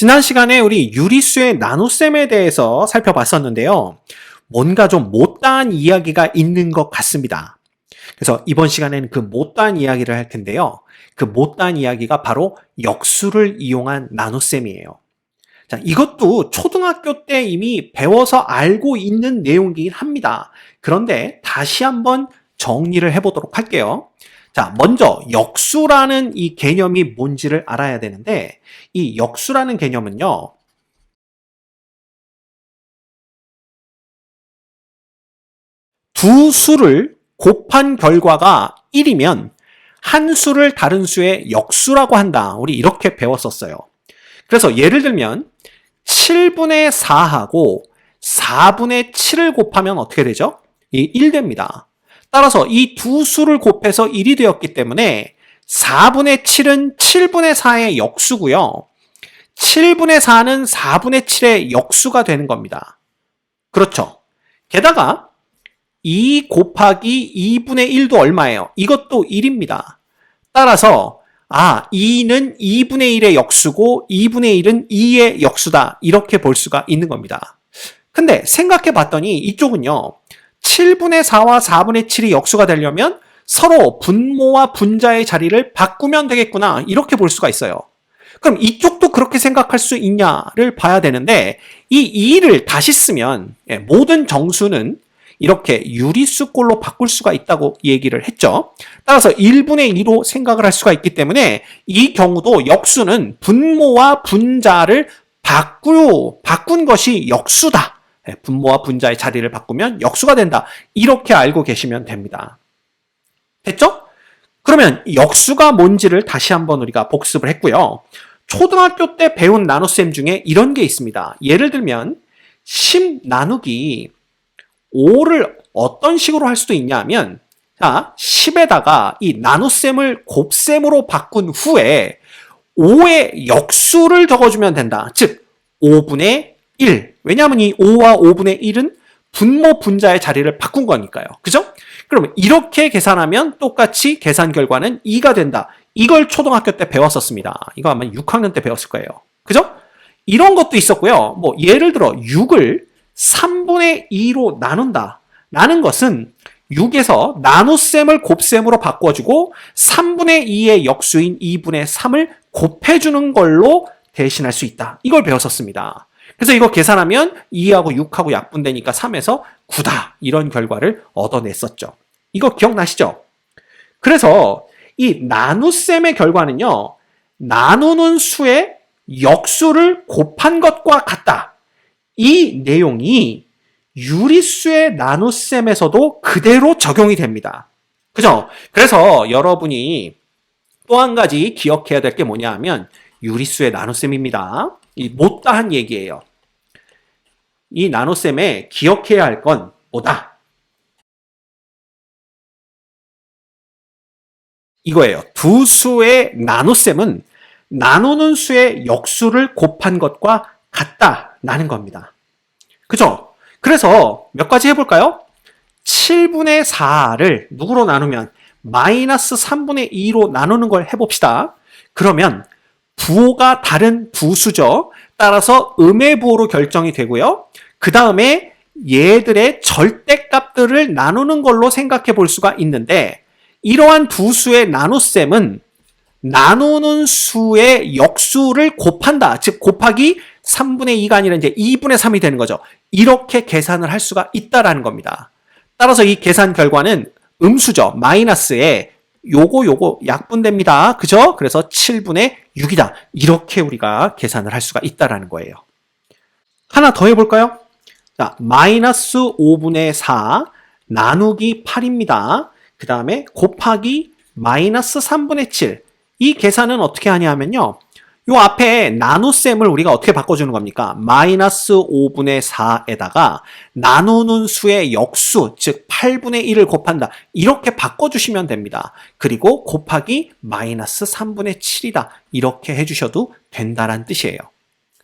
지난 시간에 우리 유리수의 나눗셈에 대해서 살펴봤었는데요. 뭔가 좀 못다한 이야기가 있는 것 같습니다. 그래서 이번 시간에는 그 못다한 이야기를 할 텐데요. 그 못다한 이야기가 바로 역수를 이용한 나눗셈이에요. 자, 이것도 초등학교 때 이미 배워서 알고 있는 내용이긴 합니다. 그런데 다시 한번 정리를 해보도록 할게요. 자, 먼저 역수라는 이 개념이 뭔지를 알아야 되는데, 이 역수라는 개념은요, 두 수를 곱한 결과가 1이면 한 수를 다른 수의 역수라고 한다. 우리 이렇게 배웠었어요. 그래서 예를 들면 7분의 4하고 4분의 7을 곱하면 어떻게 되죠? 1 됩니다. 따라서 이 두 수를 곱해서 1이 되었기 때문에 4분의 7은 7분의 4의 역수고요. 7분의 4는 4분의 7의 역수가 되는 겁니다. 그렇죠. 게다가 2 곱하기 2분의 1도 얼마예요? 이것도 1입니다. 따라서 2는 2분의 1의 역수고 2분의 1은 2의 역수다. 이렇게 볼 수가 있는 겁니다. 근데 생각해 봤더니 이쪽은요. 7분의 4와 4분의 7이 역수가 되려면 서로 분모와 분자의 자리를 바꾸면 되겠구나. 이렇게 볼 수가 있어요. 그럼 이쪽도 그렇게 생각할 수 있냐를 봐야 되는데 이 2를 다시 쓰면 모든 정수는 이렇게 유리수꼴로 바꿀 수가 있다고 얘기를 했죠. 따라서 1분의 2로 생각을 할 수가 있기 때문에 이 경우도 역수는 분모와 분자를 바꾼 것이 역수다. 분모와 분자의 자리를 바꾸면 역수가 된다. 이렇게 알고 계시면 됩니다. 됐죠? 그러면 역수가 뭔지를 다시 한번 우리가 복습을 했고요. 초등학교 때 배운 나눗셈 중에 이런 게 있습니다. 예를 들면 10 나누기 5를 어떤 식으로 할 수도 있냐면 10에다가 이 나눗셈을 곱셈으로 바꾼 후에 5의 역수를 적어주면 된다. 즉 5분의 1. 왜냐하면 이 5와 5분의 1은 분모 분자의 자리를 바꾼 거니까요. 그죠? 그러면 이렇게 계산하면 똑같이 계산 결과는 2가 된다. 이걸 초등학교 때 배웠었습니다. 이거 아마 6학년 때 배웠을 거예요. 그죠? 이런 것도 있었고요. 예를 들어 6을 3분의 2로 나눈다. 라는 것은 6에서 나눗셈을 곱셈으로 바꿔주고 3분의 2의 역수인 2분의 3을 곱해주는 걸로 대신할 수 있다. 이걸 배웠었습니다. 그래서 이거 계산하면 2하고 6하고 약분되니까 3에서 9다. 이런 결과를 얻어냈었죠. 이거 기억나시죠? 그래서 이 나눗셈의 결과는요. 나누는 수의 역수를 곱한 것과 같다. 이 내용이 유리수의 나눗셈에서도 그대로 적용이 됩니다. 그죠? 그래서 여러분이 또 한 가지 기억해야 될 게 뭐냐 하면 유리수의 나눗셈입니다. 이 못다한 얘기예요. 이 나눗셈에 기억해야 할 건 뭐다? 이거예요. 두 수의 나눗셈은 나누는 수의 역수를 곱한 것과 같다라는 겁니다. 그죠? 그래서 몇 가지 해볼까요? 7분의 4를 누구로 나누면 마이너스 3분의 2로 나누는 걸 해봅시다. 그러면 부호가 다른 두 수죠. 따라서 음의 부호로 결정이 되고요. 그 다음에 얘들의 절대값들을 나누는 걸로 생각해 볼 수가 있는데 이러한 두 수의 나눗셈은 나누는 수의 역수를 곱한다. 즉 곱하기 3분의 2가 아니라 이제 2분의 3이 되는 거죠. 이렇게 계산을 할 수가 있다라는 겁니다. 따라서 이 계산 결과는 음수죠. 마이너스에 요거 약분됩니다. 그죠? 그래서 7분의 6이다. 이렇게 우리가 계산을 할 수가 있다라는 거예요. 하나 더 해볼까요? 자, 마이너스 5분의 4 나누기 8입니다. 그 다음에 곱하기 마이너스 3분의 7. 이 계산은 어떻게 하냐면요. 요 앞에 나눗셈을 우리가 어떻게 바꿔주는 겁니까? 마이너스 5분의 4에다가 나누는 수의 역수, 즉 8분의 1을 곱한다. 이렇게 바꿔주시면 됩니다. 그리고 곱하기 마이너스 3분의 7이다. 이렇게 해주셔도 된다는 뜻이에요.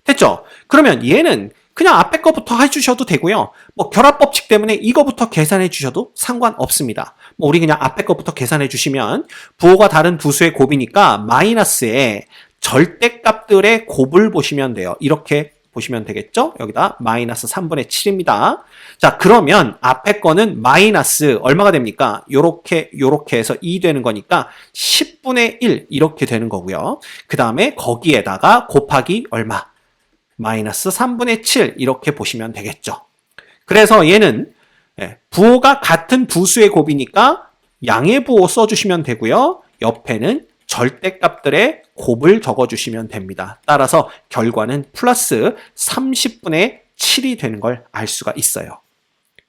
됐죠? 그러면 얘는 그냥 앞에 거부터 해주셔도 되고요. 결합법칙 때문에 이거부터 계산해 주셔도 상관없습니다. 우리 그냥 앞에 거부터 계산해 주시면 부호가 다른 두 수의 곱이니까 마이너스에 절대값들의 곱을 보시면 돼요. 이렇게 보시면 되겠죠? 여기다 마이너스 3분의 7입니다. 자, 그러면 앞에 거는 마이너스 얼마가 됩니까? 요렇게 해서 2 되는 거니까 10분의 1 이렇게 되는 거고요. 그 다음에 거기에다가 곱하기 얼마? 마이너스 3분의 7 이렇게 보시면 되겠죠. 그래서 얘는 부호가 같은 두 수의 곱이니까 양의 부호 써주시면 되고요. 옆에는 절대값들의 곱을 적어주시면 됩니다. 따라서 결과는 플러스 30분의 7이 되는 걸 알 수가 있어요.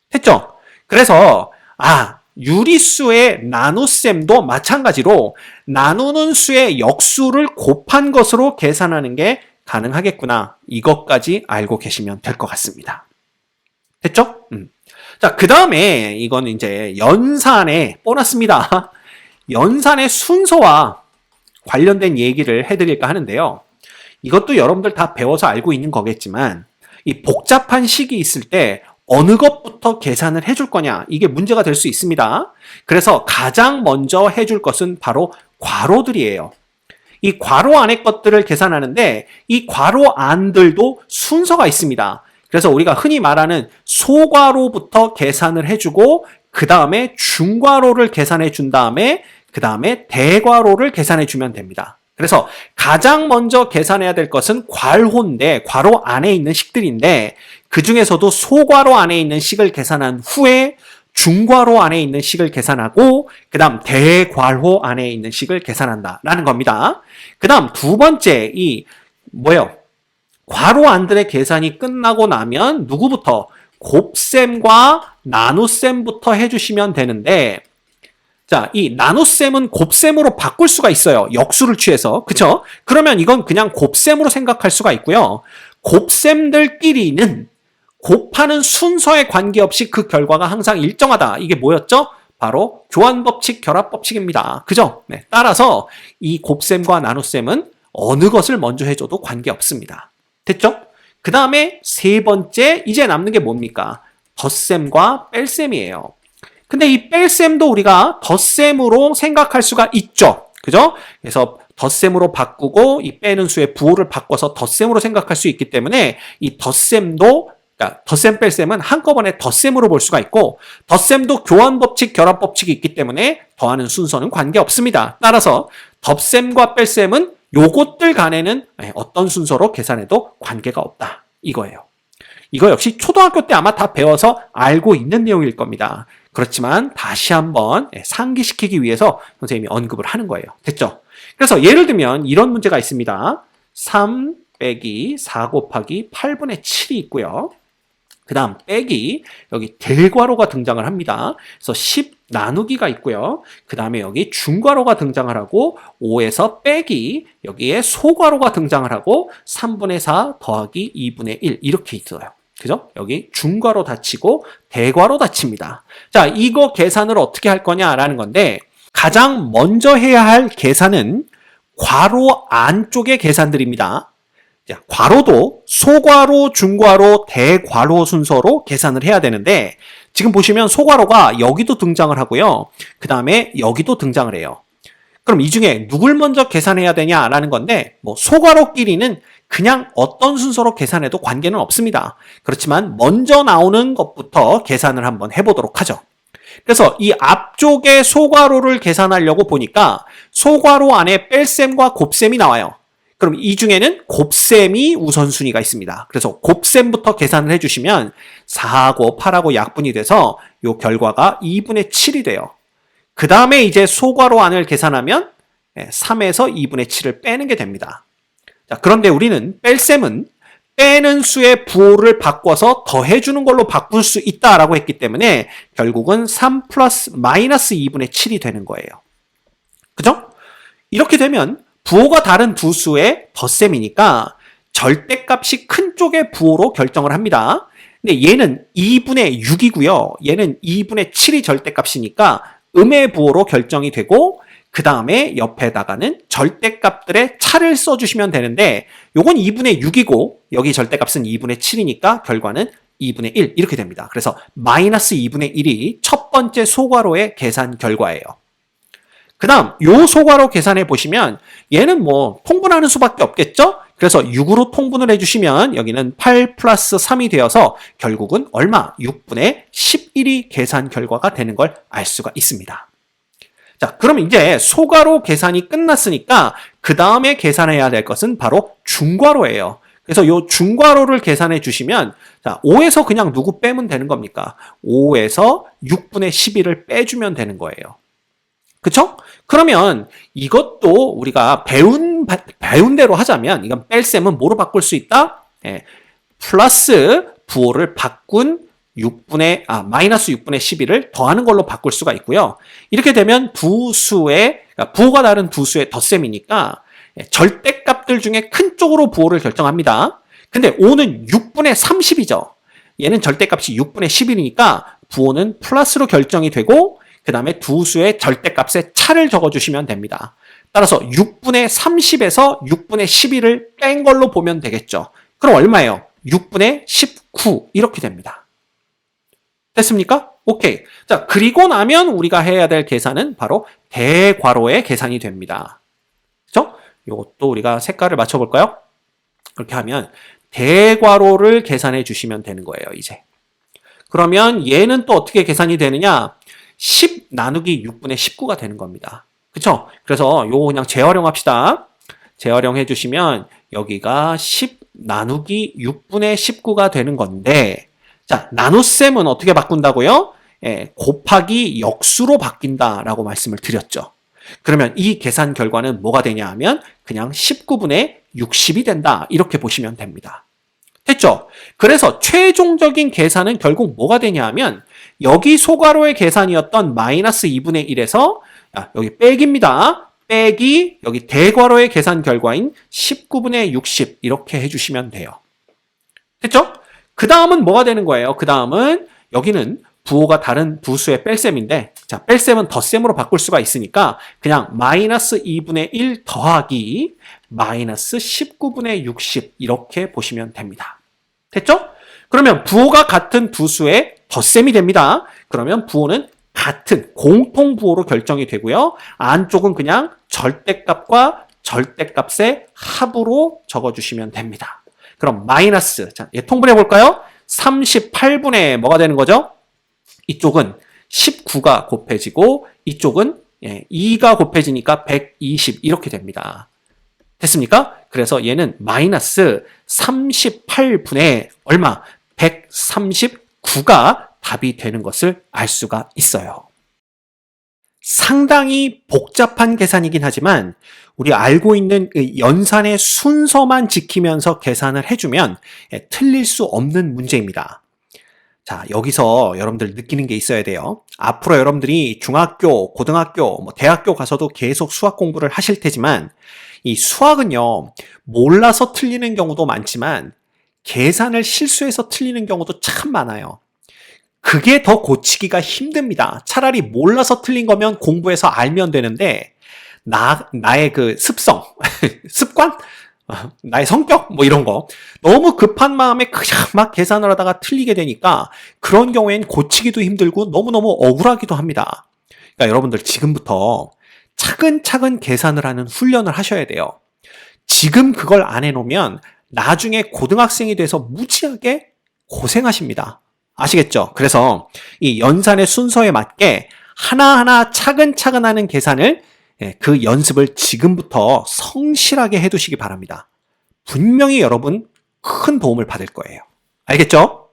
됐죠? 그래서 유리수의 나눗셈도 마찬가지로 나누는 수의 역수를 곱한 것으로 계산하는 게 가능하겠구나. 이것까지 알고 계시면 될 것 같습니다. 됐죠? 자, 그 다음에 이건 이제 연산의 보너스입니다. 연산의 순서와 관련된 얘기를 해드릴까 하는데요. 이것도 여러분들 다 배워서 알고 있는 거겠지만 이 복잡한 식이 있을 때 어느 것부터 계산을 해줄 거냐 이게 문제가 될 수 있습니다. 그래서 가장 먼저 해줄 것은 바로 괄호들이에요. 이 괄호 안의 것들을 계산하는데 이 괄호 안들도 순서가 있습니다. 그래서 우리가 흔히 말하는 소괄호부터 계산을 해주고 그 다음에 중괄호를 계산해 준 다음에 그 다음에 대괄호를 계산해 주면 됩니다. 그래서 가장 먼저 계산해야 될 것은 괄호인데 괄호 안에 있는 식들인데 그 중에서도 소괄호 안에 있는 식을 계산한 후에 중괄호 안에 있는 식을 계산하고 그 다음 대괄호 안에 있는 식을 계산한다라는 겁니다. 그 다음 두 번째 괄호 안들의 계산이 끝나고 나면 누구부터? 곱셈과 나눗셈부터 해주시면 되는데 자, 이 나눗셈은 곱셈으로 바꿀 수가 있어요. 역수를 취해서. 그쵸? 그러면 이건 그냥 곱셈으로 생각할 수가 있고요. 곱셈들끼리는 곱하는 순서에 관계없이 그 결과가 항상 일정하다. 이게 뭐였죠? 바로 교환법칙, 결합법칙입니다. 그죠? 네. 따라서 이 곱셈과 나눗셈은 어느 것을 먼저 해줘도 관계없습니다. 됐죠? 그 다음에 세 번째, 이제 남는 게 뭡니까? 덧셈과 뺄셈이에요. 근데 이 뺄셈도 우리가 덧셈으로 생각할 수가 있죠. 그죠? 그래서 덧셈으로 바꾸고 이 빼는 수의 부호를 바꿔서 덧셈으로 생각할 수 있기 때문에 이 덧셈도 그러니까 덧셈 뺄셈은 한꺼번에 덧셈으로 볼 수가 있고 덧셈도 교환법칙, 결합법칙이 있기 때문에 더하는 순서는 관계없습니다. 따라서 덧셈과 뺄셈은 요것들 간에는 어떤 순서로 계산해도 관계가 없다. 이거예요. 이거 역시 초등학교 때 아마 다 배워서 알고 있는 내용일 겁니다. 그렇지만 다시 한번 상기시키기 위해서 선생님이 언급을 하는 거예요. 됐죠? 그래서 예를 들면 이런 문제가 있습니다. 3 빼기 4 곱하기 8분의 7이 있고요. 그 다음 빼기 여기 대괄호가 등장을 합니다. 그래서 10 나누기가 있고요. 그 다음에 여기 중괄호가 등장을 하고 5에서 빼기 여기에 소괄호가 등장을 하고 3분의 4 더하기 2분의 1 이렇게 있어요. 그죠? 여기 중괄호 닫히고 대괄호 닫힙니다. 자, 이거 계산을 어떻게 할 거냐라는 건데 가장 먼저 해야 할 계산은 괄호 안쪽의 계산들입니다. 자, 괄호도 소괄호, 중괄호, 대괄호 순서로 계산을 해야 되는데 지금 보시면 소괄호가 여기도 등장을 하고요. 그 다음에 여기도 등장을 해요. 그럼 이 중에 누굴 먼저 계산해야 되냐라는 건데 소괄호끼리는 그냥 어떤 순서로 계산해도 관계는 없습니다. 그렇지만 먼저 나오는 것부터 계산을 한번 해보도록 하죠. 그래서 이 앞쪽에 소괄호를 계산하려고 보니까 소괄호 안에 뺄셈과 곱셈이 나와요. 그럼 이 중에는 곱셈이 우선순위가 있습니다. 그래서 곱셈부터 계산을 해주시면 4하고 8하고 약분이 돼서 이 결과가 2분의 7이 돼요. 그 다음에 이제 소괄호 안을 계산하면 3에서 2분의 7을 빼는 게 됩니다. 자, 그런데 우리는 뺄셈은 빼는 수의 부호를 바꿔서 더해주는 걸로 바꿀 수 있다라고 했기 때문에 결국은 3 플러스 마이너스 2분의 7이 되는 거예요. 그죠? 이렇게 되면 부호가 다른 두 수의 덧셈이니까 절대값이 큰 쪽의 부호로 결정을 합니다. 근데 얘는 2분의 6이고요. 얘는 2분의 7이 절대값이니까 음의 부호로 결정이 되고 그 다음에 옆에다가는 절대값들의 차를 써주시면 되는데 요건 2분의 6이고 여기 절대값은 2분의 7이니까 결과는 2분의 1 이렇게 됩니다. 그래서 마이너스 2분의 1이 첫 번째 소괄호의 계산 결과예요. 그 다음 요 소괄호 계산해 보시면 얘는 뭐 통분하는 수밖에 없겠죠? 그래서 6으로 통분을 해주시면 여기는 8 플러스 3이 되어서 결국은 얼마? 6분의 11이 계산 결과가 되는 걸 알 수가 있습니다. 자, 그럼 이제 소괄호 계산이 끝났으니까 그 다음에 계산해야 될 것은 바로 중괄호예요. 그래서 요 중괄호를 계산해 주시면 자, 5에서 그냥 누구 빼면 되는 겁니까? 5에서 6분의 11을 빼주면 되는 거예요. 그쵸? 그러면 이것도 우리가 배운 대로 하자면 이건 뺄셈은 뭐로 바꿀 수 있다? 예, 플러스 부호를 바꾼 마이너스 6분의 11을 더하는 걸로 바꿀 수가 있고요. 이렇게 되면 그러니까 부호가 다른 두 수의 덧셈이니까 절대값들 중에 큰 쪽으로 부호를 결정합니다. 근데 5는 6분의 30이죠. 얘는 절대값이 6분의 11이니까 부호는 플러스로 결정이 되고 그 다음에 두 수의 절대값의 차를 적어주시면 됩니다. 따라서 6분의 30에서 6분의 11을 뺀 걸로 보면 되겠죠. 그럼 얼마예요? 6분의 19 이렇게 됩니다. 됐습니까? 오케이. 자, 그리고 나면 우리가 해야 될 계산은 바로 대괄호의 계산이 됩니다. 그죠? 이것도 우리가 색깔을 맞춰볼까요? 그렇게 하면 대괄호를 계산해 주시면 되는 거예요, 이제. 그러면 얘는 또 어떻게 계산이 되느냐? 10 나누기 6분의 19가 되는 겁니다. 그쵸? 그래서 요거 그냥 재활용 합시다. 재활용 해주시면 여기가 10 나누기 6분의 19가 되는 건데, 자, 나눗셈은 어떻게 바꾼다고요? 곱하기 역수로 바뀐다라고 말씀을 드렸죠. 그러면 이 계산 결과는 뭐가 되냐 하면 그냥 19분의 60이 된다. 이렇게 보시면 됩니다. 됐죠? 그래서 최종적인 계산은 결국 뭐가 되냐 하면 여기 소괄호의 계산이었던 마이너스 2분의 1에서 여기 빼기입니다. 빼기 여기 대괄호의 계산 결과인 19분의 60 이렇게 해주시면 돼요. 됐죠? 그 다음은 뭐가 되는 거예요? 그 다음은 여기는 부호가 다른 두 수의 뺄셈인데 자, 뺄셈은 덧셈으로 바꿀 수가 있으니까 그냥 마이너스 2분의 1 더하기 마이너스 19분의 60 이렇게 보시면 됩니다. 됐죠? 그러면 부호가 같은 두 수의 덧셈이 됩니다. 그러면 부호는 같은 공통부호로 결정이 되고요. 안쪽은 그냥 절대값과 절대값의 합으로 적어주시면 됩니다. 그럼 마이너스, 자, 얘 통분해 볼까요? 38분의 뭐가 되는 거죠? 이쪽은 19가 곱해지고 이쪽은 2가 곱해지니까 120 이렇게 됩니다. 됐습니까? 그래서 얘는 마이너스 38분의 얼마? 139가 답이 되는 것을 알 수가 있어요. 상당히 복잡한 계산이긴 하지만 우리 알고 있는 연산의 순서만 지키면서 계산을 해주면 틀릴 수 없는 문제입니다. 자, 여기서 여러분들 느끼는 게 있어야 돼요. 앞으로 여러분들이 중학교, 고등학교, 대학교 가서도 계속 수학 공부를 하실 테지만 이 수학은요, 몰라서 틀리는 경우도 많지만 계산을 실수해서 틀리는 경우도 참 많아요. 그게 더 고치기가 힘듭니다. 차라리 몰라서 틀린 거면 공부해서 알면 되는데 나의 그 습성, 습관? 나의 성격? 뭐 이런 거. 너무 급한 마음에 그냥 막 계산을 하다가 틀리게 되니까 그런 경우엔 고치기도 힘들고 너무너무 억울하기도 합니다. 그러니까 여러분들 지금부터 차근차근 계산을 하는 훈련을 하셔야 돼요. 지금 그걸 안 해놓으면 나중에 고등학생이 돼서 무지하게 고생하십니다. 아시겠죠? 그래서 이 연산의 순서에 맞게 하나하나 차근차근 하는 계산을 그 연습을 지금부터 성실하게 해두시기 바랍니다. 분명히 여러분 큰 도움을 받을 거예요. 알겠죠?